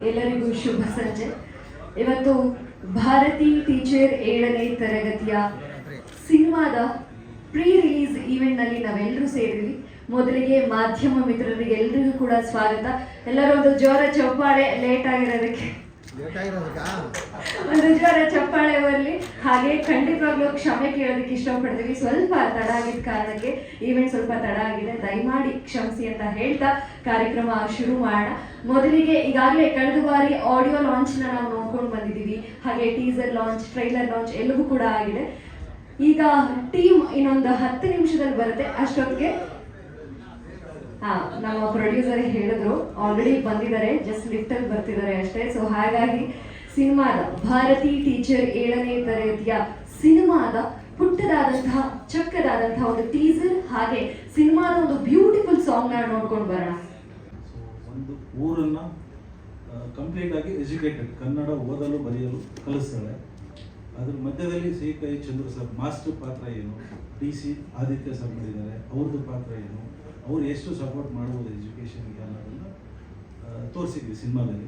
ಎಲ್ಲರಿಗೂ ಶುಭ ಸಂಜೆ. ಇವತ್ತು ಭಾರತಿ ಟೀಚರ್ 7ನೇ ತರಗತಿಯ ಸಿನಿಮಾದ ಪ್ರೀ ರಿಲೀಸ್ ಈವೆಂಟ್ನಲ್ಲಿ ನಾವೆಲ್ಲರೂ ಸೇರಿದ್ವಿ. ಮೊದಲಿಗೆ ಮಾಧ್ಯಮ ಮಿತ್ರರಿಗೆ ಎಲ್ರಿಗೂ ಕೂಡ ಸ್ವಾಗತ. ಎಲ್ಲರೂ ಒಂದು ಜೋರ ಚಪ್ಪಾಳೆ, ಲೇಟ್ ಆಗಿರೋದಕ್ಕೆ ಒಂದು ಜೋರ ಚಪ್ಪಾಳೆ ಬರಲಿ. ಹಾಗೆ ಖಂಡಿತವಾಗ್ಲೂ ಕ್ಷಮೆ ಕೇಳೋದಕ್ಕೆ ಇಷ್ಟಪಡ್ತೀವಿ. ಸ್ವಲ್ಪ ತಡ ಆಗಿದ್ದ ಕಾರಣಕ್ಕೆ ಈವೆಂಟ್ ಸ್ವಲ್ಪ ತಡ ಆಗಿದೆ, ದಯಮಾಡಿ ಕ್ಷಮಿಸಿ ಅಂತ ಹೇಳ್ತಾ ಕಾರ್ಯಕ್ರಮ ಶುರು ಮಾಡೋಣ. ಮೊದಲಿಗೆ ಈಗಾಗಲೇ ಕಳೆದ ಬಾರಿ ಆಡಿಯೋ ಲಾಂಚ್ನ ನಾವು ನೋಡ್ಕೊಂಡು ಬಂದಿದ್ದೀವಿ. ಹಾಗೆ ಟೀಸರ್ ಲಾಂಚ್, ಟ್ರೈಲರ್ ಲಾಂಚ್ ಎಲ್ಲವೂ ಕೂಡ ಆಗಿದೆ. ಈಗ ಟೀಮ್ ಇನ್ನೊಂದು 10 ನಿಮಿಷದಲ್ಲಿ ಬರುತ್ತೆ. ಅಷ್ಟೊತ್ತಿಗೆ ನಮ್ಮ ಪ್ರೊಡ್ಯೂಸರ್ ಹೇಳಿದ್ರು ಆಲ್ರೆಡಿ ಬಂದಿದ್ದಾರೆ, ಜಸ್ಟ್ ಲಿಫ್ಟ್ ಅಲ್ಲಿ ಬರ್ತಿದ್ದಾರೆ ಅಷ್ಟೇ. ಸೊ ಹಾಗಾಗಿ ಸಿನಿಮಾದ ಭಾರತಿ ಟೀಚರ್ 7ನೇ ತರಗತಿಯ ಸಿನಿಮಾದ ಪುಟ್ಟದಾದಂತಹ ಚಕ್ಕದಾದಂತಹ ಒಂದು ಟೀಸರ್ ಹಾಗೆ ಸಿನಿಮಾದ ಒಂದು ಬ್ಯೂಟಿಫುಲ್ ಸಾಂಗ್ ನ ನೋಡ್ಕೊಂಡು ಬರೋಣ. ಒಂದು ಊರನ್ನ ಕಂಪ್ಲೀಟ್ ಆಗಿ ಎಜುಕೇಟೆಡ್, ಕನ್ನಡ ಓದಲು ಬರೆಯಲು ಕಲಿಸ್ತಾಳೆ. ಅದ್ರ ಮಧ್ಯದಲ್ಲಿ ಸಿ ಕೈ ಚಂದ್ರ ಸರ್ ಮಾಸ್ಟರ್ ಪಾತ್ರ ಏನು, DC ಆದಿತ್ಯ ಸರ್ ಮಾಡಿದ್ದಾರೆ, ಅವ್ರದ್ದು ಪಾತ್ರ ಏನು, ಅವ್ರು ಎಷ್ಟು ಸಪೋರ್ಟ್ ಮಾಡ್ಬೋದು ಎಜುಕೇಷನ್ಗೆ ಅನ್ನೋದನ್ನು ತೋರಿಸಿದ್ವಿ ಸಿನಿಮಾದಲ್ಲಿ.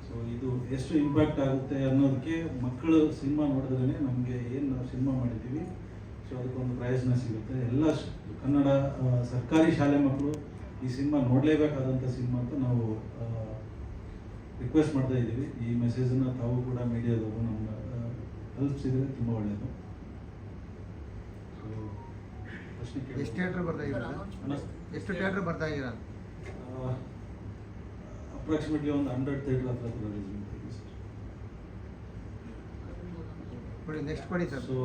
ಸೊ ಇದು ಎಷ್ಟು ಇಂಪ್ಯಾಕ್ಟ್ ಆಗುತ್ತೆ ಅನ್ನೋದಕ್ಕೆ ಮಕ್ಕಳು ಸಿನಿಮಾ ನೋಡಿದ್ರೇ ನಮಗೆ ಏನು ನಾವು ಸಿನಿಮಾ ಮಾಡಿದ್ದೀವಿ ಸೊ ಅದಕ್ಕೊಂದು ಪ್ರಯೋಜನ ಸಿಗುತ್ತೆ. ಎಲ್ಲ ಕನ್ನಡ ಸರ್ಕಾರಿ ಶಾಲೆ ಮಕ್ಕಳು ಈ ಸಿನಿಮಾ ನೋಡಲೇಬೇಕಾದಂಥ ಸಿನಿಮಾ ಅಂತ ನಾವು ರಿಕ್ವೆಸ್ಟ್ ಮಾಡ್ತಾ ಇದ್ದೀವಿ. ಈ ಮೆಸೇಜನ್ನು ತಾವು ಕೂಡ ಮೀಡಿಯಾದವರು ನಮ್ಗೆ ತಲುಪಿಸಿದರೆ ತುಂಬ ಒಳ್ಳೆಯದು. ಸೊ ಎಷ್ಟು ಥಿಯೇಟರ್ ಬರ್ತಾ ಇದ್ದೀರಾ? ಅಪ್ರಾಕ್ಸಿಮೇಟ್ಲಿ ಒಂದು 100 ಥಿಯೇಟರ್ ಹತ್ರ ನೆಕ್ಸ್ಟ್ ಕೊಡಿ ಸರ್. ಸೊ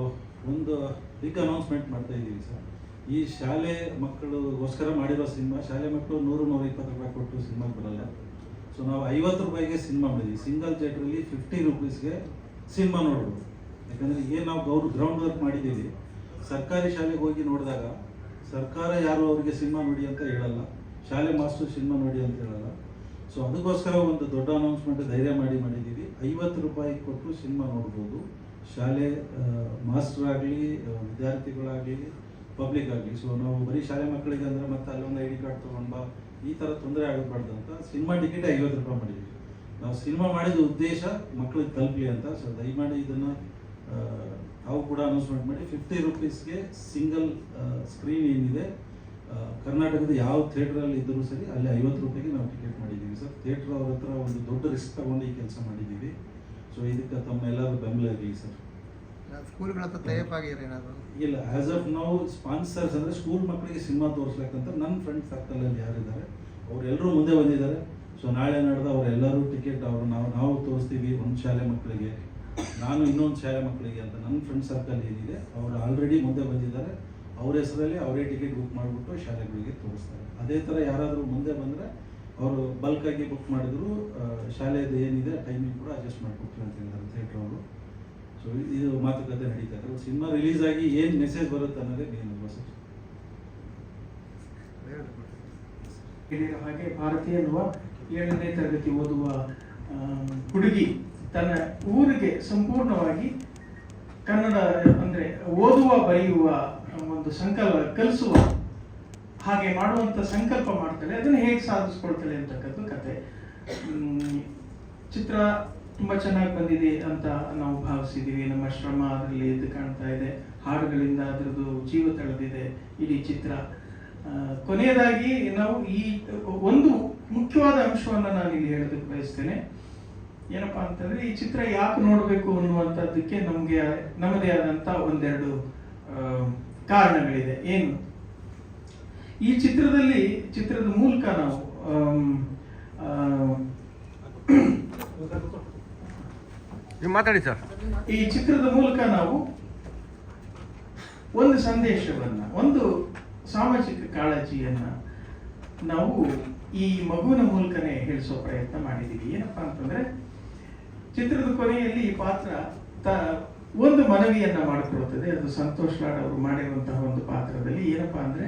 ಒಂದು ಬಿಗ್ ಅನೌನ್ಸ್ಮೆಂಟ್ ಮಾಡ್ತಾ ಇದ್ದೀವಿ ಸರ್. ಈ ಶಾಲೆ ಮಕ್ಕಳಿಗೋಸ್ಕರ ಮಾಡಿರೋ ಸಿನಿಮಾ, ಶಾಲೆ ಮಕ್ಕಳು 100-120 ರೂಪಾಯಿ ಕೊಟ್ಟು ಸಿನಿಮಾಗೆ ಬರಲ್ಲ. ಸೊ ನಾವು 50 ರೂಪಾಯಿಗೆ ಸಿನಿಮಾ ಮಾಡಿದ್ವಿ. ಸಿಂಗಲ್ ಥಿಯೇಟ್ರಲ್ಲಿ 50 ರೂಪೀಸ್ಗೆ ಸಿನಿಮಾ ನೋಡ್ಬೋದು. ಯಾಕಂದರೆ ಏನು ನಾವು ಗ್ರೌಂಡ್ ವರ್ಕ್ ಮಾಡಿದ್ದೀವಿ. ಸರ್ಕಾರಿ ಶಾಲೆಗೆ ಹೋಗಿ ನೋಡಿದಾಗ ಸರ್ಕಾರ ಯಾರು ಅವರಿಗೆ ಸಿನಿಮಾ ನೋಡಿ ಅಂತ ಹೇಳಲ್ಲ, ಶಾಲೆ ಮಾಸ್ಟರ್ ಸಿನಿಮಾ ನೋಡಿ ಅಂತ ಹೇಳಲ್ಲ. ಸೊ ಅದಕ್ಕೋಸ್ಕರ ಒಂದು ದೊಡ್ಡ ಅನೌನ್ಸ್ಮೆಂಟ್ ಧೈರ್ಯ ಮಾಡಿದ್ದೀವಿ. 50 ರೂಪಾಯಿ ಕೊಟ್ಟು ಸಿನಿಮಾ ನೋಡ್ಬೋದು. ಶಾಲೆ ಮಾಸ್ಟರ್ ಆಗಲಿ, ವಿದ್ಯಾರ್ಥಿಗಳಾಗಲಿ, ಪಬ್ಲಿಕ್ ಆಗಲಿ. ಸೊ ನಾವು ಬರೀ ಶಾಲೆ ಮಕ್ಕಳಿಗೆ ಅಂದರೆ ಮತ್ತೆ ಅಲ್ಲೊಂದು ID ಕಾರ್ಡ್ ತೊಗೊಂಡು ಈ ಥರ ತೊಂದರೆ ಆಗಬಾರ್ದು ಅಂತ ಸಿನಿಮಾ ಟಿಕೆಟ್ 50 ರೂಪಾಯಿ ಮಾಡಿದ್ದೀವಿ. ನಾವು ಸಿನಿಮಾ ಮಾಡಿದ ಉದ್ದೇಶ ಮಕ್ಕಳಿಗೆ ತಲುಪಲಿ ಅಂತ. ಸೊ ದಯಮಾಡಿ ಇದನ್ನು ತಾವು ಕೂಡ ಅನೌನ್ಸ್ಮೆಂಟ್ ಮಾಡಿ 50 ರೂಪೀಸ್ಗೆ ಸಿಂಗಲ್ ಸ್ಕ್ರೀನ್ ಏನಿದೆ ಕರ್ನಾಟಕದ ಯಾವ ಥಿಯೇಟ್ರಲ್ಲಿ ಇದ್ದರೂ ಸರಿ ಅಲ್ಲಿ 50 ರೂಪಾಯಿಗೆ ನಾವು ಟಿಕೆಟ್ ಮಾಡಿದ್ದೀವಿ ಸರ್. ಥಿಯೇಟ್ರ್ ಅವ್ರ ಹತ್ರ ಒಂದು ದೊಡ್ಡ ರಿಸ್ಕ್ ತಗೊಂಡು ಈ ಕೆಲಸ ಮಾಡಿದ್ದೀವಿ. ಸೊ ಇದಕ್ಕೆ ತಮ್ಮೆಲ್ಲರೂ ಬೆಂಬಲ ಇರಲಿ ಸರ್. ಸ್ಕೂಲ್ಗಳ ಹತ್ರ ಟೈಪ್ ಆಗಿದ್ರೆ ಏನಾದರೂ ಇಲ್ಲ, ಆ್ಯಸ್ ಆಫ್ ನಾವು ಸ್ಪಾನ್ಸರ್ಸ್ ಅಂದರೆ ಸ್ಕೂಲ್ ಮಕ್ಕಳಿಗೆ ಸಿನಿಮಾ ತೋರಿಸ್ಬೇಕಂತ ನನ್ನ ಫ್ರೆಂಡ್ ಸರ್ಕಲಲ್ಲಿ ಯಾರಿದ್ದಾರೆ ಅವರೆಲ್ಲರೂ ಮುಂದೆ ಬಂದಿದ್ದಾರೆ. ಸೊ ನಾಳೆ ನಡೆದ ಅವರೆಲ್ಲರೂ ಟಿಕೆಟ್ ನಾವು ತೋರಿಸ್ತೀವಿ. ಒಂದು ಶಾಲೆ ಮಕ್ಕಳಿಗೆ, ನಾನು ಇನ್ನೊಂದು ಶಾಲೆ ಮಕ್ಕಳಿಗೆ ಅಂತ ನನ್ನ ಫ್ರೆಂಡ್ ಸರ್ಕಲ್ ಏನಿದೆ ಅವರು ಆಲ್ರೆಡಿ ಮುಂದೆ ಬಂದಿದ್ದಾರೆ. ಅವ್ರ ಹೆಸರಲ್ಲಿ ಅವರೇ ಟಿಕೆಟ್ ಬುಕ್ ಮಾಡಿಬಿಟ್ಟು ಶಾಲೆಗಳಿಗೆ ತೋರಿಸ್ತಾರೆ. ಅದೇ ಥರ ಯಾರಾದರೂ ಮುಂದೆ ಬಂದರೆ ಅವರು ಬಲ್ಕಾಗಿ ಬುಕ್ ಮಾಡಿದ್ರು ಶಾಲೆದು ಏನಿದೆ ಟೈಮಿಂಗ್ ಕೂಡ ಅಡ್ಜಸ್ಟ್ ಮಾಡಿಕೊಡ್ತೀವಿ ಅಂತ ಹೇಳಿದ್ದಾರೆ ಥಿಯೇಟ್ರ್ ಅವರು. ಸೊ ಇದು ಮಾತುಕತೆ ನಡೀತಾ ಇದೆ. ಸಿನಿಮಾ ರಿಲೀಸ್ ಆಗಿ ಏನು ಮೆಸೇಜ್ ಬರುತ್ತೆ ಅನ್ನೋದೇ ಮೇನ್ ಸರ್. ಹಾಗೆ ಭಾರತೀಯ ಎನ್ನುವ 7ನೇ ತರಗತಿ ಓದುವ ಹುಡುಗಿ ತನ್ನ ಊರಿಗೆ ಸಂಪೂರ್ಣವಾಗಿ ಕನ್ನಡ ಅಂದರೆ ಓದುವ ಬರೆಯುವ ಒಂದು ಸಂಕಲ್ಪ ಕಲಿಸುವ ಹಾಗೆ ಮಾಡುವಂಥ ಸಂಕಲ್ಪ ಮಾಡ್ತಾಳೆ. ಅದನ್ನು ಹೇಗೆ ಸಾಧಿಸ್ಕೊಳ್ತಾಳೆ ಅಂತಕ್ಕಂಥ ಕತೆ. ಚಿತ್ರ ತುಂಬ ಚೆನ್ನಾಗಿ ಬಂದಿದೆ ಅಂತ ನಾವು ಭಾವಿಸಿದ್ದೀವಿ. ನಮ್ಮ ಶ್ರಮ ಅದರಲ್ಲಿ ಎದ್ದು ಕಾಣ್ತಾ ಇದೆ. ಹಾಡುಗಳಿಂದ ಅದರದ್ದು ಜೀವ ತಳೆದಿದೆ ಇಡೀ ಚಿತ್ರ. ಕೊನೆಯದಾಗಿ ನಾವು ಈ ಒಂದು ಮುಖ್ಯವಾದ ಅಂಶವನ್ನು ನಾನು ಇಲ್ಲಿ ಹೇಳೋದಕ್ಕೆ ಬಯಸ್ತೇನೆ. ಏನಪ್ಪಾ ಅಂತಂದ್ರೆ ಈ ಚಿತ್ರ ಯಾಕೆ ನೋಡಬೇಕು ಅನ್ನುವಂಥದ್ದಕ್ಕೆ ನಮ್ಮದೇ ಆದಂಥ ಒಂದೆರಡು ಕಾರಣಗಳಿದೆ. ಏನು, ಈ ಚಿತ್ರದ ಮೂಲಕ ನಾವು ಮಾತಾಡಿ ಸರ್. ಈ ಚಿತ್ರದ ಮೂಲಕ ನಾವು ಒಂದು ಸಂದೇಶವನ್ನ, ಒಂದು ಸಾಮಾಜಿಕ ಕಾಳಜಿಯನ್ನ ನಾವು ಈ ಮಗುವಿನ ಮೂಲಕನೇ ಹೇಳಿಸೋ ಪ್ರಯತ್ನ ಮಾಡಿದ್ದೀವಿ. ಏನಪ್ಪಾ ಅಂತಂದ್ರೆ ಚಿತ್ರದ ಕೊನೆಯಲ್ಲಿ ಈ ಪಾತ್ರ ಒಂದು ಮನವಿಯನ್ನ ಮಾಡಿಕೊಡುತ್ತದೆ. ಅದು ಸಂತೋಷ್ ಲಾಡ್ ಅವರು ಮಾಡಿರುವಂತಹ ಒಂದು ಪಾತ್ರದಲ್ಲಿ ಏನಪ್ಪಾ ಅಂದ್ರೆ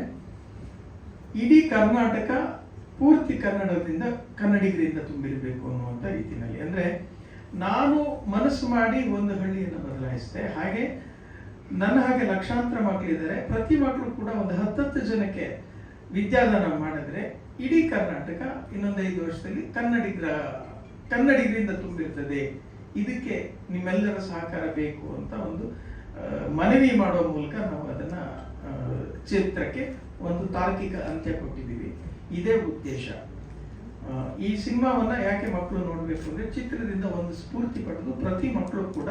ಇಡೀ ಕರ್ನಾಟಕ ಪೂರ್ತಿ ಕನ್ನಡಿಗರಿಂದ ತುಂಬಿರಬೇಕು ಅನ್ನುವಂಥ ರೀತಿಯಲ್ಲಿ. ಅಂದ್ರೆ ನಾನು ಮನಸ್ಸು ಮಾಡಿ ಒಂದು ಹಳ್ಳಿಯನ್ನು ಬದಲಾಯಿಸಿದೆ. ಹಾಗೆ ನನ್ನ ಹಾಗೆ ಲಕ್ಷಾಂತರ ಮಕ್ಕಳಿದ್ದಾರೆ. ಪ್ರತಿ ಮಕ್ಕಳು ಕೂಡ ಒಂದು 10 ಜನಕ್ಕೆ ವಿದ್ಯಾದಾನ ಮಾಡಿದ್ರೆ ಇಡೀ ಕರ್ನಾಟಕ ಇನ್ನೊಂದು 5 ವರ್ಷದಲ್ಲಿ ಕನ್ನಡಿಗರಿಂದ ತುಂಬಿರ್ತದೆ. ಇದಕ್ಕೆ ನಿಮ್ಮೆಲ್ಲರ ಸಹಕಾರ ಬೇಕು ಅಂತ ಒಂದು ಮನವಿ ಮಾಡುವ ಮೂಲಕ ನಾವು ಅದನ್ನ ಚಿತ್ರಕ್ಕೆ ಒಂದು ತಾರ್ಕಿಕ ಅಂತ್ಯ ಕೊಟ್ಟಿದ್ದೀವಿ. ಇದೇ ಉದ್ದೇಶ. ಈ ಸಿನಿಮಾವನ್ನ ಯಾಕೆ ಮಕ್ಕಳು ನೋಡಬೇಕು ಅಂದ್ರೆ ಚಿತ್ರದಿಂದ ಒಂದು ಸ್ಫೂರ್ತಿ ಪಡೆದು ಪ್ರತಿ ಮಕ್ಕಳು ಕೂಡ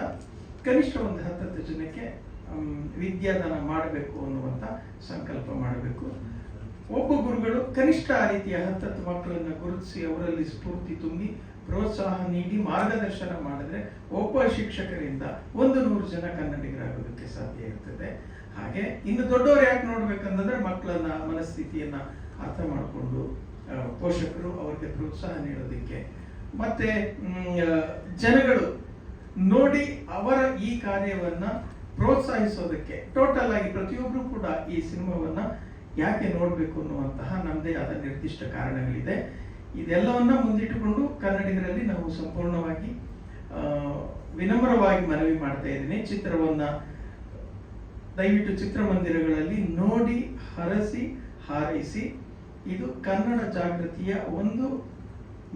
ಕನಿಷ್ಠ ಒಂದು 10 ಜನಕ್ಕೆ ವಿದ್ಯಾದಾನ ಮಾಡಬೇಕು ಅನ್ನುವಂಥ ಸಂಕಲ್ಪ ಮಾಡಬೇಕು. ಒಬ್ಬ ಗುರುಗಳು ಕನಿಷ್ಠ ಆ ರೀತಿಯ 10 ಮಕ್ಕಳನ್ನು ಗುರುತಿಸಿ ಅವರಲ್ಲಿ ಸ್ಫೂರ್ತಿ ತುಂಬಿ ಪ್ರೋತ್ಸಾಹ ನೀಡಿ ಮಾರ್ಗದರ್ಶನ ಮಾಡಿದ್ರೆ ಒಬ್ಬ ಶಿಕ್ಷಕರಿಂದ 100 ಜನ ಕನ್ನಡಿಗರಾಗೋದಕ್ಕೆ ಸಾಧ್ಯ ಇರ್ತದೆ. ಹಾಗೆ ಇನ್ನು ದೊಡ್ಡವರು ಯಾಕೆ ನೋಡ್ಬೇಕಂತಂದ್ರೆ ಮಕ್ಕಳನ್ನ ಮನಸ್ಥಿತಿಯನ್ನ ಅರ್ಥ ಮಾಡಿಕೊಂಡು ಪೋಷಕರು ಅವರಿಗೆ ಪ್ರೋತ್ಸಾಹ ನೀಡೋದಕ್ಕೆ ಮತ್ತೆ ಜನಗಳು ನೋಡಿ ಅವರ ಈ ಕಾರ್ಯವನ್ನ ಪ್ರೋತ್ಸಾಹಿಸೋದಕ್ಕೆ ಟೋಟಲ್ ಆಗಿ ಪ್ರತಿಯೊಬ್ಬರು ಕೂಡ ಈ ಸಿನಿಮಾವನ್ನ ಯಾಕೆ ನೋಡಬೇಕು ಅನ್ನುವಂತಹ ನಮ್ಮದೇ ಆದ ನಿರ್ದಿಷ್ಟ ಕಾರಣಗಳಿದೆ. ಇದೆಲ್ಲವನ್ನ ಮುಂದಿಟ್ಟುಕೊಂಡು ಕನ್ನಡಿಗರಲ್ಲಿ ನಾವು ಸಂಪೂರ್ಣವಾಗಿ ವಿನಮ್ರವಾಗಿ ಮನವಿ ಮಾಡ್ತಾ ಇದ್ದೀನಿ. ಚಿತ್ರವನ್ನ ದಯವಿಟ್ಟು ಚಿತ್ರಮಂದಿರಗಳಲ್ಲಿ ನೋಡಿ ಹರಸಿ ಹಾರೈಸಿ. ಇದು ಕನ್ನಡ ಜಾಗೃತಿಯ ಒಂದು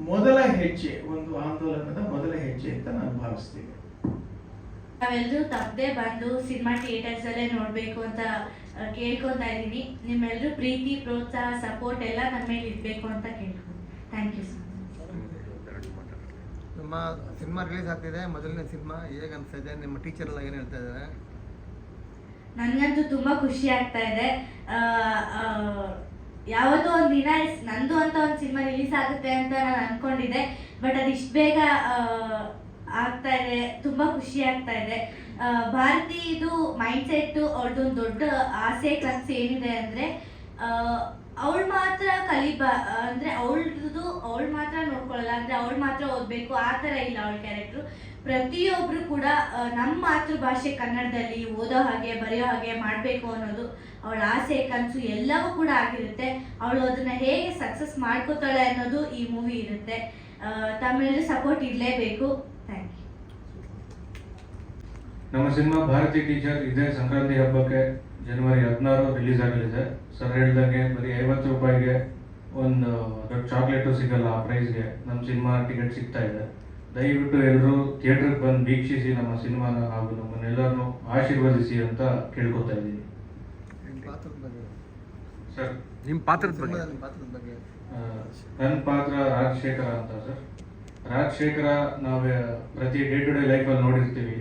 ಮೊದಲ ಹೆಜ್ಜೆ, ಒಂದು ಆಂದೋಲನದ ಮೊದಲ ಹೆಜ್ಜೆ ಅಂತ ನಾನು ಭಾವಿಸ್ತೀನಿ. ನಾವೆಲ್ಲರೂ ತಪ್ಪದೆ ಬಂದು ಸಿನಿಮಾ ಥಿಯೇಟರ್ಸ್ ಅಲ್ಲೇ ನೋಡ್ಬೇಕು ಅಂತ ಕೇಳ್ಕೊತಾ ಇದ್ದೀನಿ. ನಿಮ್ಮೆಲ್ಲರೂ ಪ್ರೀತಿ, ಪ್ರೋತ್ಸಾಹ, ಸಪೋರ್ಟ್ ಎಲ್ಲ ನಮ್ಮ ಮೇಲೆ ಇರಬೇಕು ಅಂತ ಕೇಳ್ಕೊಂಡು ಥ್ಯಾಂಕ್ ಯು ಸರ್. ನಿಮ್ಮ ಸಿನಿಮಾ ರಿಲೀಸ್ ಆಗ್ತಿದೆ, ಮೊದಲನೇ ಸಿನಿಮಾ ಹೇಗೆ ಅನಿಸ್ತಾ ಇದೆ? ನಿಮ್ಮ ಟೀಚರ್ ಎಲ್ಲ ಏನು ಹೇಳ್ತಾ ಇದ್ದಾರೆ? ನನಗಂತೂ ತುಂಬ ಖುಷಿ ಆಗ್ತಾ ಇದೆ. ಯಾವತ್ತೋ ಒಂದು ದಿನ ನಂದು ಅಂತ ಒಂದು ಸಿನಿಮಾ ರಿಲೀಸ್ ಆಗುತ್ತೆ ಅಂತ ನಾನು ಅನ್ಕೊಂಡಿದ್ದೆ. ಬಟ್ ಅದು ಇಷ್ಟು ಬೇಗ ಆಗ್ತಾ ಇದೆ, ತುಂಬ ಖುಷಿ ಆಗ್ತಾ ಇದೆ. ಭಾರತಿ ಇದು ಮೈಂಡ್ ಸೆಟ್, ಅವ್ರದ್ದೊಂದು ದೊಡ್ಡ ಆಸೆ ಕನಸು ಏನಿದೆ ಅಂದರೆ ಅವಳು ಮಾತ್ರ ಅಂದರೆ ಅವಳು ಮಾತ್ರ ನೋಡ್ಕೊಳ್ಳಲ್ಲ, ಅಂದರೆ ಅವಳು ಮಾತ್ರ ಓದಬೇಕು ಆ ಥರ ಇಲ್ಲ ಅವಳ ಕ್ಯಾರೆಕ್ಟ್ರು. ಪ್ರತಿಯೊಬ್ಬರು ಕೂಡ ನಮ್ಮ ಮಾತೃಭಾಷೆ ಕನ್ನಡದಲ್ಲಿ ಓದೋ ಹಾಗೆ ಬರೆಯೋ ಹಾಗೆ ಮಾಡಬೇಕು ಅನ್ನೋದು ಅವಳ ಆಸೆ ಕನಸು ಎಲ್ಲವೂ ಕೂಡ ಆಗಿರುತ್ತೆ. ಅವಳು ಅದನ್ನು ಹೇಗೆ ಸಕ್ಸಸ್ ಮಾಡ್ಕೋತಾಳೆ ಅನ್ನೋದು ಈ ಮೂವಿ ಇರುತ್ತೆ. ತಮ್ಮೆಲ್ಲರೂ ಸಪೋರ್ಟ್ ಇರಲೇಬೇಕು. Thank you. ನಮ್ಮ ಸಿನಿಮಾ ಭಾರತಿ ಟೀಚರ್ ಇದೇ ಸಂಕ್ರಾಂತಿ ಹಬ್ಬಕ್ಕೆ ಜನವರಿ 16 ರಿಲೀಸ್ ಆಗಲಿದೆ. ಸರ್ ಹೇಳ್ದಂಗೆ ಬರೀ 50 ರೂಪಾಯಿಗೆ ಒಂದು ದೊಡ್ಡ ಚಾಕ್ಲೇಟು ಸಿಗಲ್ಲ ಆ ಪ್ರೈಸ್ಗೆ ನಮ್ಮ ಸಿನಿಮಾ ಟಿಕೆಟ್ ಸಿಗ್ತಾ ಇದೆ. ದಯವಿಟ್ಟು ಎಲ್ಲರೂ ಥಿಯೇಟ್ರಿಗೆ ಬಂದು ವೀಕ್ಷಿಸಿ ನಮ್ಮ ಸಿನಿಮಾನ ಹಾಗೂ ನಮ್ಮನ್ನೆಲ್ಲರನ್ನು ಆಶೀರ್ವದಿಸಿ ಅಂತ ಕೇಳ್ಕೊತಾ ಇದ್ದೀನಿ. ಸರ್ ನಿಮ್ಮ ಪಾತ್ರದ ಬಗ್ಗೆ? ನನ್ನ ಪಾತ್ರ ರಾಜಶೇಖರ ಅಂತ ಸರ್. ರಾಜಶೇಖರ ನಾವು ಪ್ರತಿ ಡೇ ಟು ಡೇ ಲೈಫಲ್ಲಿ ನೋಡಿರ್ತೀವಿ.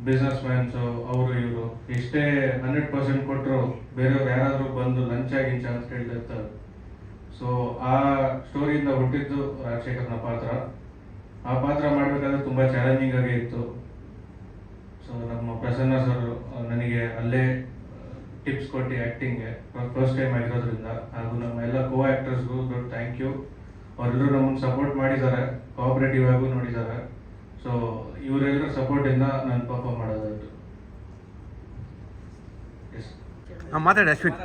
ಬಿಸ್ನೆಸ್ ಮ್ಯಾನ್ಸು ಅವರು ಇವರು ಎಷ್ಟೇ 100% ಕೊಟ್ಟರು ಬೇರೆಯವ್ರು ಯಾರಾದರೂ ಬಂದು ಲಂಚ ಗಿಂಚ ಅಂತ ಕೇಳ್ತಿರ್ತಾರೆ. ಸೊ ಆ ಸ್ಟೋರಿಯಿಂದ ಹುಟ್ಟಿದ್ದು ರಾಜಶೇಖರನ ಪಾತ್ರ. ಆ ಪಾತ್ರ ಮಾಡಬೇಕಾದ್ರೆ ತುಂಬ ಚಾಲೆಂಜಿಂಗ್ ಆಗೇ ಇತ್ತು. ಸೊ ನಮ್ಮ ಪ್ರಸನ್ನ ಸರ್ ನನಗೆ ಅಲ್ಲೇ ಟಿಪ್ಸ್ ಕೊಟ್ಟು ಆ್ಯಕ್ಟಿಂಗ್ಗೆ ಫಸ್ಟ್ ಟೈಮ್ ಆಗಿರೋದ್ರಿಂದ, ಹಾಗೂ ನಮ್ಮ ಎಲ್ಲ ಕೋ ಆ್ಯಕ್ಟರ್ಸ್ಗೂ ದೊಡ್ಡ ಥ್ಯಾಂಕ್ ಯು. ಅವರೆಲ್ಲರೂ ನಮ್ಮನ್ನು ಸಪೋರ್ಟ್ ಮಾಡಿದ್ದಾರೆ, ಕೋಆಪರೇಟಿವ್ ಆಗೂ ನೋಡಿದ್ದಾರೆ. ಸೊ ಇವರೆಲ್ಲರ ಸಪೋರ್ಟಿಂದ ನಾನು ಪರ್ಫಾರ್ಮ್ ಮಾಡೋದಾಯ್ತು. ಮಾತಾಡಿ ಅಶ್ವಿನ್.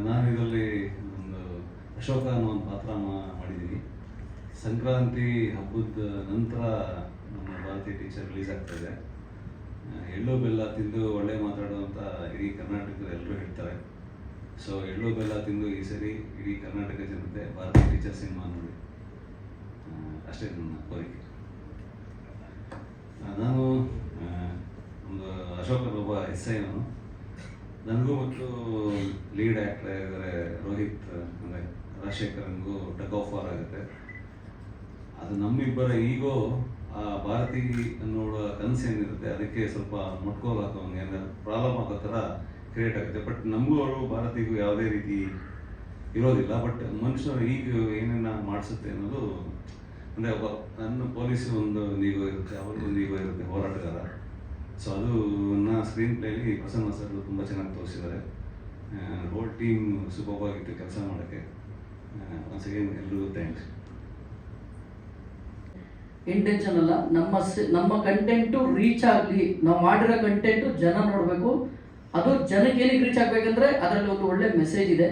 ನಾನು ಇದರಲ್ಲಿ ಒಂದು ಅಶೋಕ ಅನ್ನೋ ಒಂದು ಪಾತ್ರ ಮಾಡಿದ್ದೀನಿ. ಸಂಕ್ರಾಂತಿ ಹಬ್ಬದ ನಂತರ ನಮ್ಮ ಭಾರತಿ ಟೀಚರ್ ರಿಲೀಸ್ ಆಗ್ತಾಯಿದೆ. ಎಳ್ಳು ಬೆಲ್ಲ ತಿಂದು ಒಳ್ಳೆ ಮಾತಾಡುವಂಥ ಇಡೀ ಕರ್ನಾಟಕದ ಎಲ್ಲರೂ ಹೇಳ್ತಾರೆ. ಸೊ ಎಳ್ಳು ಬೆಲ್ಲ ತಿಂದು ಈ ಸರಿ ಇಡೀ ಕರ್ನಾಟಕ ಜನತೆ ಭಾರತಿ ಟೀಚರ್ ಸಿನಿಮಾ ನೋಡಿ, ಅಷ್ಟೇ ನನ್ನ ಕೋರಿಕೆ. ನಾನು ಒಂದು ಅಶೋಕರ್ ಒಬ್ಬ SI. ನನಗೂ ಮತ್ತು ಲೀಡ್ ಆ್ಯಕ್ಟರ್ ಆಗಿದ್ದಾರೆ ರೋಹಿತ್ ಅಂದರೆ ರಾಜಶೇಖರನ್ಗೂ ಟಗ್ ಆಫ್ ವಾರ್ ಆಗುತ್ತೆ. ಅದು ನಮ್ಮಿಬ್ಬರ ಈಗೋ ಆ ಭಾರತಿ ನೋಡುವ ಕನಸು ಏನಿರುತ್ತೆ ಅದಕ್ಕೆ ಸ್ವಲ್ಪ ಮುಟ್ಕೋಲ್ ಹಾಕೋ ಏನಾದ್ರು ಪ್ರಾಬ್ಲಮ್ ಆಗೋ ಥರ ಕ್ರಿಯೇಟ್ ಆಗುತ್ತೆ. ಬಟ್ ನಮಗೂ ಅವರು ಭಾರತಿಗೂ ಯಾವುದೇ ರೀತಿ ಇರೋದಿಲ್ಲ. ಬಟ್ ಮನುಷ್ಯರು ಈಗ ಏನೇನು ಮಾಡಿಸುತ್ತೆ ಅನ್ನೋದು ಅಂದರೆ ಒಬ್ಬ ನನ್ನ ಪೊಲೀಸ್ ಒಂದು ಈಗೋ ಇರುತ್ತೆ, ಅವ್ರಿಗೂ ಒಂದು ಈಗೋ ಇರುತ್ತೆ, ಹೋರಾಟಗಾರ. ಸೊ ಅದನ್ನ ಸ್ಕ್ರೀನ್ ಪ್ಲೇಲಿ ಪ್ರಸನ್ನ ಸರ್ ತುಂಬ ಚೆನ್ನಾಗಿ ತೋರಿಸಿದ್ದಾರೆ. ಹೋಲ್ ಟೀಮ್ ಸೂಪರ್ ಆಗಿತ್ತು ಕೆಲಸ ಮಾಡೋಕ್ಕೆ. ಒನ್ಸ್ ಅಗೇನ್ ಎಲ್ರಿಗೂ ಥ್ಯಾಂಕ್ಸ್. ಇಂಟೆನ್ಷನ್ ಅಲ್ಲ, ನಮ್ಮ ಕಂಟೆಂಟು ರೀಚ್ ಆಗಲಿ. ನಾವು ಮಾಡಿರೋ ಕಂಟೆಂಟು ಜನ ನೋಡಬೇಕು. ಅದು ಜನಕ್ಕೆ ಏನಕ್ಕೆ ರೀಚ್ ಆಗಬೇಕಂದ್ರೆ ಅದರಲ್ಲಿ ಒಂದು ಒಳ್ಳೆ ಮೆಸೇಜ್ ಇದೆ.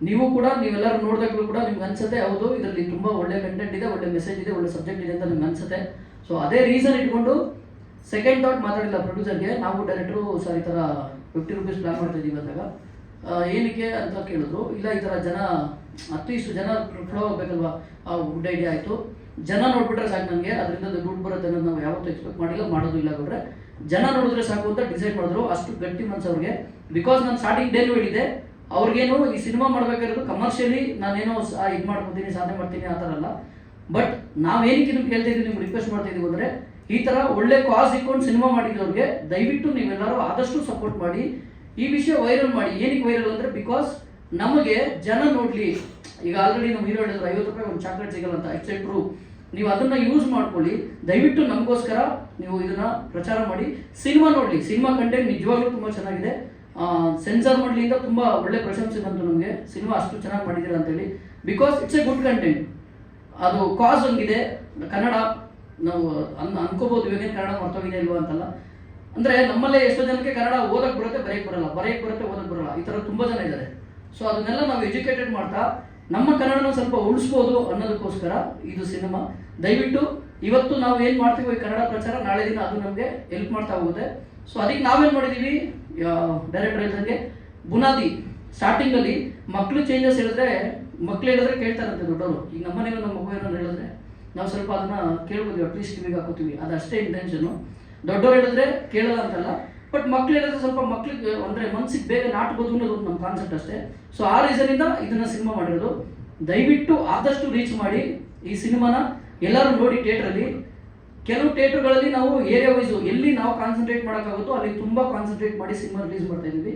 ನೀವು ಕೂಡ ನೀವೆಲ್ಲರೂ ನೋಡಿದಾಗಲೂ ಕೂಡ ನಿಮ್ಗೆ ಅನ್ಸುತ್ತೆ ಹೌದು ಇದರಲ್ಲಿ ತುಂಬ ಒಳ್ಳೆ ಕಂಟೆಂಟ್ ಇದೆ, ಒಳ್ಳೆ ಮೆಸೇಜ್ ಇದೆ, ಒಳ್ಳೆ ಸಬ್ಜೆಕ್ಟ್ ಇದೆ ಅಂತ ನಿಮ್ಗೆ ಅನ್ಸುತ್ತೆ. ಸೊ ಅದೇ ರೀಸನ್ ಇಟ್ಕೊಂಡು ಸೆಕೆಂಡ್ ಥಾಟ್ ಮಾತಾಡಿಲ್ಲ ಪ್ರೊಡ್ಯೂಸರ್ಗೆ, ನಾವು ಡೈರೆಕ್ಟ್ರು ಸರ್ ಈ ಥರ 50 ರೂಪೀಸ್ ಪ್ಲಾನ್ ಮಾಡ್ತಾ ಇದ್ದೀವಿ ಅಂದಾಗ ಏನಕ್ಕೆ ಅಂತ ಕೇಳಿದ್ರು. ಇಲ್ಲ ಈ ಥರ ಜನ ಅಟ್ಲೀಸ್ಟ್ ಜನ ಫ್ಲೋ ಆಗಬೇಕಲ್ವಾ, ಗುಡ್ ಐಡಿಯಾ ಆಯಿತು. ಜನ ನೋಡ್ಬಿಟ್ರೆ ಸಾಕು ನನಗೆ, ಅದರಿಂದ ದುಡ್ಡು ಬರುತ್ತೆ ಅನ್ನೋದು ನಾವು ಯಾವತ್ತೂ ಎಕ್ಸ್ಪೆಕ್ಟ್ ಮಾಡಿಲ್ಲ, ಮಾಡೋದು ಇಲ್ಲ ಬಿಟ್ರೆ ಜನ ನೋಡಿದ್ರೆ ಸಾಕು ಅಂತ ಡಿಸೈಡ್ ಮಾಡಿದ್ರು. ಅಷ್ಟು ಗಟ್ಟಿ ಮನಸ್ಸು ಅವ್ರಿಗೆ. ಬಿಕಾಸ್ ನಾನು ಸ್ಟಾರ್ಟಿಂಗ್ ಡೇಲು ಹೇಳಿದೆ ಅವ್ರಿಗೇನು ಈ ಸಿನಿಮಾ ಮಾಡಬೇಕಾಗಿರೋದು ಕಮರ್ಷಿಯಲಿ ನಾನೇನೋ ಇದು ಮಾಡ್ಕೊತೀನಿ, ಸಾಧನೆ ಮಾಡ್ತೀನಿ ಆ ಥರ ಅಲ್ಲ. ಬಟ್ ನಾವೇನಕ್ಕೆ ನಿಮ್ಗೆ ಕೇಳ್ತಾ ಇದ್ದೀವಿ, ನಿಮ್ಗೆ ರಿಕ್ವೆಸ್ಟ್ ಮಾಡ್ತಾ ಇದ್ದೀವಿ ಅಂದರೆ ಈ ಥರ ಒಳ್ಳೆ ಕಾಸ್ ಇಟ್ಕೊಂಡು ಸಿನಿಮಾ ಮಾಡಿದವ್ರಿಗೆ ದಯವಿಟ್ಟು ನೀವೆಲ್ಲರೂ ಆದಷ್ಟು ಸಪೋರ್ಟ್ ಮಾಡಿ, ಈ ವಿಷಯ ವೈರಲ್ ಮಾಡಿ. ಏನಕ್ಕೆ ವೈರಲ್ ಅಂದರೆ ಬಿಕಾಸ್ ನಮಗೆ ಜನ ನೋಡಲಿ. ಈಗ ಆಲ್ರೆಡಿ ನಮ್ಮ ಹೀರೋ ಹೇಳಿದ್ರು 50 ರೂಪಾಯಿ ಒಂದು ಚಾಕ್ಲೇಟ್ ಸಿಗಲ್ಲ ಅಂತ, ಇಟ್ಸ್ ಟ್ರೂ. ನೀವು ಅದನ್ನು ಯೂಸ್ ಮಾಡ್ಕೊಳ್ಳಿ. ದಯವಿಟ್ಟು ನಮಗೋಸ್ಕರ ನೀವು ಇದನ್ನು ಪ್ರಚಾರ ಮಾಡಿ, ಸಿನಿಮಾ ನೋಡಲಿ. ಸಿನಿಮಾ ಕಂಟೆಂಟ್ ನಿಜವಾಗ್ಲೂ ತುಂಬ ಚೆನ್ನಾಗಿದೆ. ಸೆನ್ಸಾರ್ ಮಾಡಲಿಂದ ತುಂಬ ಒಳ್ಳೆ ಪ್ರಶಂಸೆ ಬಂತು ನಮಗೆ, ಸಿನಿಮಾ ಅಷ್ಟು ಚೆನ್ನಾಗಿ ಮಾಡಿದ್ದೀರಾ ಅಂತೇಳಿ. Because it's A good content. ಅದು ಕಾಸ್ ಹಂಗಿದೆ. ಕನ್ನಡ ನಾವು ಅನ್ಕೋಬೋದು ಇವಾಗೇನು ಕನ್ನಡ ಮರ್ತೋಗಿದೆ ಇಲ್ವಾ ಅಂತಲ್ಲ. ಅಂದರೆ ನಮ್ಮಲ್ಲೇ ಎಷ್ಟೋ ಜನಕ್ಕೆ ಕನ್ನಡ ಓದಕ್ಕೆ ಬರುತ್ತೆ, ಬರೆಯಕ್ಕೆ ಬರಲ್ಲ, ಬರೆಯಕ್ಕೆ ಬರುತ್ತೆ, ಓದಕ್ಕೆ ಬರಲ್ಲ, ಈ ಥರ ತುಂಬ ಜನ ಇದ್ದಾರೆ. ಸೊ ಅದನ್ನೆಲ್ಲ ನಾವು ಎಜುಕೇಟೆಡ್ ಮಾಡ್ತಾ ನಮ್ಮ ಕನ್ನಡನ ಸ್ವಲ್ಪ ಉಳಿಸ್ಬೋದು ಅನ್ನೋದಕ್ಕೋಸ್ಕರ ಇದು ಸಿನಿಮಾ. ದಯವಿಟ್ಟು ಇವತ್ತು ನಾವು ಏನು ಮಾಡ್ತೀವಿ ಈ ಕನ್ನಡ ಪ್ರಚಾರ, ನಾಳೆ ದಿನ ಅದು ನಮಗೆ ಹೆಲ್ಪ್ ಮಾಡ್ತಾ ಹೋಗುತ್ತೆ. ಸೊ ಅದಕ್ಕೆ ನಾವೇನು ಮಾಡಿದ್ದೀವಿ, ಡೈರೆಕ್ಟರ್ ಹೇಳ್ದಂಗೆ ಬುನಾದಿ ಸ್ಟಾರ್ಟಿಂಗಲ್ಲಿ ಮಕ್ಕಳು ಚೇಂಜಸ್ ಹೇಳಿದ್ರೆ, ಮಕ್ಳು ಹೇಳಿದ್ರೆ ಕೇಳ್ತಾರಂತೆ ದೊಡ್ಡವರು. ಈಗ ನಮ್ಮನೇನೋ ನಮ್ಮ ಮಗು ಏನೋ ಹೇಳಿದ್ರೆ ನಾವು ಸ್ವಲ್ಪ ಅದನ್ನು ಕೇಳ್ಬೋದು, ಅಟ್ಲೀಸ್ಟ್ ಕಿವಿಗೆ ಹಾಕೋತೀವಿ, ಅದಷ್ಟೇ ಇಂಟೆನ್ಷನು. ದೊಡ್ಡವ್ರು ಹೇಳಿದ್ರೆ ಕೇಳಲ್ಲ ಅಂತಲ್ಲ, ಬಟ್ ಮಕ್ಳು ಹೇಳಿದ್ರೆ ಸ್ವಲ್ಪ ಮಕ್ಳಿಗೆ ಅಂದರೆ ಮನ್ಸಿಗೆ ಬೇಗ ನಾಟ್ಬೋದು ಅನ್ನೋದು ನಮ್ಮ ಕಾನ್ಸೆಪ್ಟ್ ಅಷ್ಟೇ. ಸೊ ಆ ರೀಸನಿಂದ ಇದನ್ನು ಸಿನಿಮಾ ಮಾಡಿರೋದು. ದಯವಿಟ್ಟು ಆದಷ್ಟು ರೀಚ್ ಮಾಡಿ ಈ ಸಿನಿಮಾನ, ಎಲ್ಲರೂ ನೋಡಿ ಥಿಯೇಟ್ರಲ್ಲಿ. ಕೆಲವು ಥಿಯೇಟ್ರ್ಗಳಲ್ಲಿ ನಾವು ಏರಿಯಾ ವೈಸು ಎಲ್ಲಿ ನಾವು ಕಾನ್ಸಂಟ್ರೇಟ್ ಮಾಡೋಕ್ಕಾಗುತ್ತೋ ಅಲ್ಲಿ ತುಂಬ ಕಾನ್ಸಂಟ್ರೇಟ್ ಮಾಡಿ ಸಿನಿಮಾ ರಿಲೀಸ್ ಮಾಡ್ತಾ ಇದ್ದೀವಿ.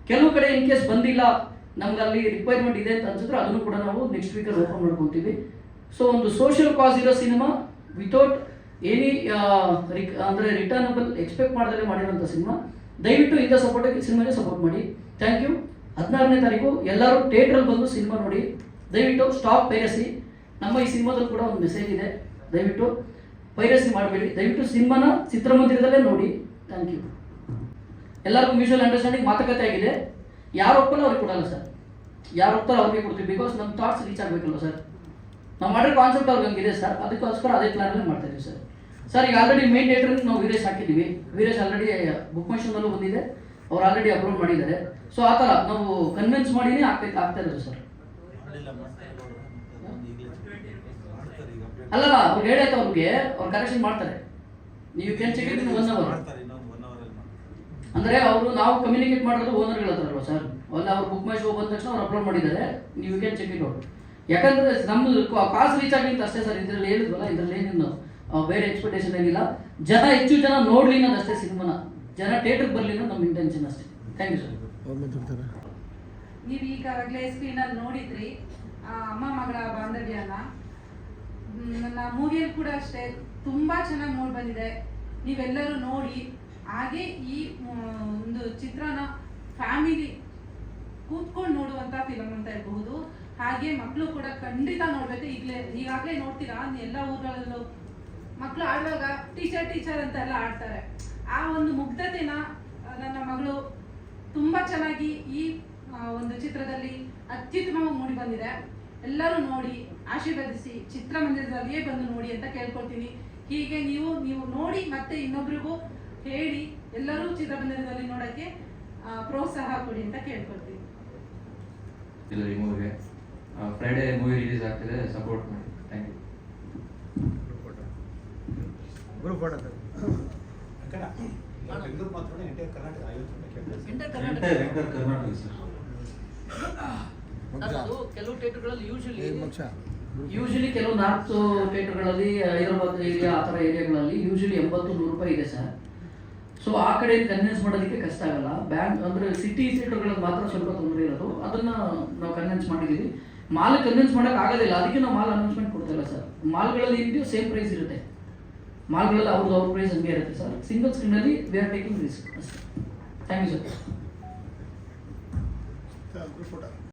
ಕೆಲವು ಕಡೆ ಇನ್ ಕೇಸ್ ಬಂದಿಲ್ಲ, ನಮ್ಗೆ ಅಲ್ಲಿ ರಿಕ್ವೈರ್ಮೆಂಟ್ ಇದೆ ಅಂತ ಅನ್ಸಿದ್ರೆ ಅದನ್ನು ಕೂಡ ನಾವು ನೆಕ್ಸ್ಟ್ ವೀಕಲ್ಲಿ ಓಪನ್ ಮಾಡ್ಕೊತೀವಿ. ಸೊ ಒಂದು ಸೋಷಿಯಲ್ ಕಾಸ್ ಇರೋ ಸಿನಿಮಾ ವಿತೌಟ್ ಎನಿ ಅಂದರೆ ರಿಟರ್ನಬಲ್ ಎಕ್ಸ್ಪೆಕ್ಟ್ ಮಾಡ್ದಲೇ ಮಾಡಿರೋಂಥ ಸಿನಿಮಾ. ದಯವಿಟ್ಟು ಇಂಥ ಸಪೋರ್ಟಿಗೆ ಸಿನಿಮಾಗೆ ಸಪೋರ್ಟ್ ಮಾಡಿ. Thank you. 16ನೇ ತಾರೀಕು ಎಲ್ಲರೂ ಥಿಯೇಟ್ರಲ್ಲಿ ಬಂದು ಸಿನಿಮಾ ನೋಡಿ. ದಯವಿಟ್ಟು ಸ್ಟಾಪ್ ಪೈರಸಿ. ನಮ್ಮ ಈ ಸಿನಿಮಾದಲ್ಲಿ ಕೂಡ ಒಂದು ಮೆಸೇಜ್ ಇದೆ, ದಯವಿಟ್ಟು ಪೈರಸಿ ಮಾಡಬೇಡಿ. ದಯವಿಟ್ಟು ಸಿನಿಮಾನ ಚಿತ್ರಮಂದಿರದಲ್ಲೇ ನೋಡಿ. Thank you. ಎಲ್ಲರಿಗೂ ಮ್ಯೂಚುವಲ್ ಅಂಡರ್ಸ್ಟ್ಯಾಂಡಿಂಗ್ ಮಾತುಕತೆ ಆಗಿದೆ. ಯಾರು ಒಪ್ಪಲ್ಲ ಅವ್ರಿಗೆ ಕೊಡಲ್ಲ ಸರ್, ಯಾರು ಒಪ್ತಾರೋ ಅವ್ರಿಗೆ ಕೊಡ್ತೀವಿ. ಬಿಕಾಸ್ ನಮ್ಮ ಥಾಟ್ಸ್ ರೀಚ್ ಆಗಬೇಕಲ್ಲ ಸರ್. ನಾವು ಮಾಡಿರೋ ಕಾನ್ಸೆಪ್ಟ್ ಅವ್ರಿಗೆ ಹಂಗಿದೆ ಸರ್, ಅದಕ್ಕೋಸ್ಕರ ಅದೇ ಪ್ಲಾನಲ್ಲಿ ಮಾಡ್ತಾ ಇದ್ದೀವಿ ಸರ್. ಸರ್ ಈಗ ಆಲ್ರೆಡಿ ಮೇನ್ ಥಿಯೇಟ್ರಿಗೆ ನಾವು ವೀರೇಶ್ ಹಾಕಿದ್ದೀವಿ. ವೀರೇಶ್ ಆಲ್ರೆಡಿ ಬುಕ್ ಮೈ ಶೋನಲ್ಲೂ ಬಂದಿದೆ, ಅವ್ರು ಆಲ್ರೆಡಿ ಅಪ್ಲೋಡ್ ಮಾಡಿದ್ದಾರೆ. ಸೊ ಆ ಥರ ನಾವು ಕನ್ವಿನ್ಸ್ ಮಾಡಿನೇ ಆಗ್ತಾ ಇರೋದು ಸರ್. ಅಲ್ಲಲ್ಲ ಅವ್ರು ಹೇಳಾಯ್ತು, ಅವ್ರಿಗೆ ಅವ್ರು ಕರೆಕ್ಷನ್ ಮಾಡ್ತಾರೆ. ನೀವು ಕೆಲ್ ಚೆಕ್ 1 ಅವರ್ ಅಂದರೆ ಅವರು ನಾವು ಕಮ್ಯುನಿಕೇಟ್ ಮಾಡೋದು ಓನರ್ಗಳ ಹತ್ರ ಅಲ್ವಾ ಸರ್. ಅಲ್ಲ ಅವ್ರು ಬುಕ್ ಮೈ ಶೋ ಬಂದ ತಕ್ಷಣ ಅವ್ರು ಅಪ್ಲೋಡ್ ಮಾಡಿದ್ದಾರೆ, ನೀವು ಕ್ಯಾನ್ ಚೆಕ್ ಇಟ್ ಔಟ್. ಯಾಕಂದರೆ ನಮ್ಮದು ಕಾಸು ರೀಚ್ ಆಗಲಿ ಅಂತ ಅಷ್ಟೇ ಸರ್. ಇದರಲ್ಲಿ ಹೇಳಿದ್ವಲ್ಲ, ಇದರಲ್ಲಿ ಏನೇನು ಬೇರೆ ಎಕ್ಸ್ಪೆಕ್ಟೇಷನ್ ಏನಿಲ್ಲ. ಜನ ಹೆಚ್ಚು ಜನ ನೋಡಲಿ ಅನ್ನೋದಷ್ಟೇ ಸಿನಿಮಾನ, ಜನ ಥಿಯೇಟ್ರಿಗೆ ಬರಲಿ ಅನ್ನೋದು ನಮ್ಮ ಇಂಟೆನ್ಷನ್ ಅಷ್ಟೇ. Thank you sir. ನೀವು ಈಗಾಗಲೇ ಸ್ಕ್ರೀನಲ್ಲಿ ನೋಡಿದ್ರಿ ಅಮ್ಮ ಮಗಳ ಬಾಂಧವ್ಯನ. ನನ್ನ ಮೂವಿಯಲ್ಲಿ ಕೂಡ ಅಷ್ಟೇ ತುಂಬ ಚೆನ್ನಾಗಿ ಮೂಡಿ ಬಂದಿದೆ. ನೀವೆಲ್ಲರೂ ನೋಡಿ. ಹಾಗೆ ಈ ಒಂದು ಚಿತ್ರನ ಫ್ಯಾಮಿಲಿ ಕೂತ್ಕೊಂಡು ನೋಡುವಂಥ ಫಿಲಮ್ ಅಂತ ಹೇಳ್ಬಹುದು. ಹಾಗೆ ಮಕ್ಕಳು ಕೂಡ ಖಂಡಿತ ನೋಡಬೇಕು. ಈಗಾಗಲೇ ನೋಡ್ತೀರಾ ಎಲ್ಲ ಊರುಗಳಲ್ಲೂ ಮಕ್ಕಳು ಆಡುವಾಗ ಟೀಚರ್ ಅಂತ ಎಲ್ಲ ಆಡ್ತಾರೆ. ಆ ಒಂದು ಮುಗ್ಧತೆನ ನನ್ನ ಮಗಳು ತುಂಬ ಚೆನ್ನಾಗಿ ಈ ಒಂದು ಚಿತ್ರದಲ್ಲಿ ಅತ್ಯುತ್ತಮವಾಗಿ ಮೂಡಿ ಬಂದಿದೆ. ಎಲ್ಲರೂ ನೋಡಿ ಆಶೀರ್ವದಿಸಿ, ಚಿತ್ರಮಂದಿರದಲ್ಲಿಯೇ ಬಂದು ನೋಡಿ ಅಂತ ಕೇಳ್ಕೊಳ್ತೀನಿ. ಹೀಗೆ ನೀವು ನೋಡಿ ಮತ್ತೆ ಇನ್ನೊಬ್ರಿಗೂ ಹೇಳಿ ಎಲ್ಲರೂ ಚಿತ್ರಮಂದಿರದಲ್ಲಿ ನೋಡೋಕ್ಕೆ ಪ್ರೋತ್ಸಾಹ ಕೊಡಿ ಅಂತ ಕೇಳ್ಕೊಳ್ತೀನಿ. ಇಲ್ಲ, ಈ ಮೂವಿಗೆ ಫ್ರೈಡೇ ಮೂವಿ ರಿಲೀಸ್ ಆಗ್ತಿದೆ, ಸಪೋರ್ಟ್ ಮಾಡಿ. Thank you. ಕರ್ನಾಟಕ ಸರ್. ಅದು ಕೆಲವು ಥಿಯೇಟರ್ಗಳಲ್ಲಿ ಯೂಶಲಿ ಕೆಲವು ನಾರ್ತ್ ಥಿಯೇಟರ್ಗಳಲ್ಲಿ, ಹೈದರಾಬಾದ್ ಏರಿಯಾ ಆ ಥರ ಏರಿಯಾಗಳಲ್ಲಿ ಯೂಶಲಿ 80-100 ರೂಪಾಯಿ ಇದೆ ಸರ್. ಸೊ ಆ ಕಡೆ ಕನ್ವಿನ್ಸ್ ಮಾಡೋದಕ್ಕೆ ಕಷ್ಟ ಆಗಲ್ಲ. ಬ್ಯಾಂಕ್ ಅಂದರೆ ಸಿಟಿ ಥಿಯೇಟರ್ಗಳಲ್ಲಿ ಮಾತ್ರ ಸ್ವಲ್ಪ ತೊಂದರೆ ಇರೋದು, ಅದನ್ನು ನಾವು ಕನ್ವಿನ್ಸ್ ಮಾಡಿದ್ದೀವಿ. ಮಾಲ್ ಕನ್ವಿನ್ಸ್ ಮಾಡೋಕೆ ಆಗೋದಿಲ್ಲ, ಅದಕ್ಕೆ ನಾವು ಮಾಲ್ ಅನೌನ್ಸ್ಮೆಂಟ್ ಕೊಡ್ತಿಲ್ಲ ಸರ್. ಮಾಲ್ಗಳಲ್ಲಿ ಏನಿದೆಯೋ ಸೇಮ್ ಪ್ರೈಸ್ ಇರುತ್ತೆ. ಮಾಲ್ಗಳಲ್ಲಿ ಅವ್ರ ಪ್ರೈಸ್ ಹಂಗೆ ಇರುತ್ತೆ ಸರ್. ಸಿಂಗಲ್ ಸ್ಕ್ರೀನಲ್ಲಿ ವಿ ಆರ್ ಟೇಕಿಂಗ್ ರಿಸ್ಕ್ ಅಷ್ಟೇ. Thank you sir.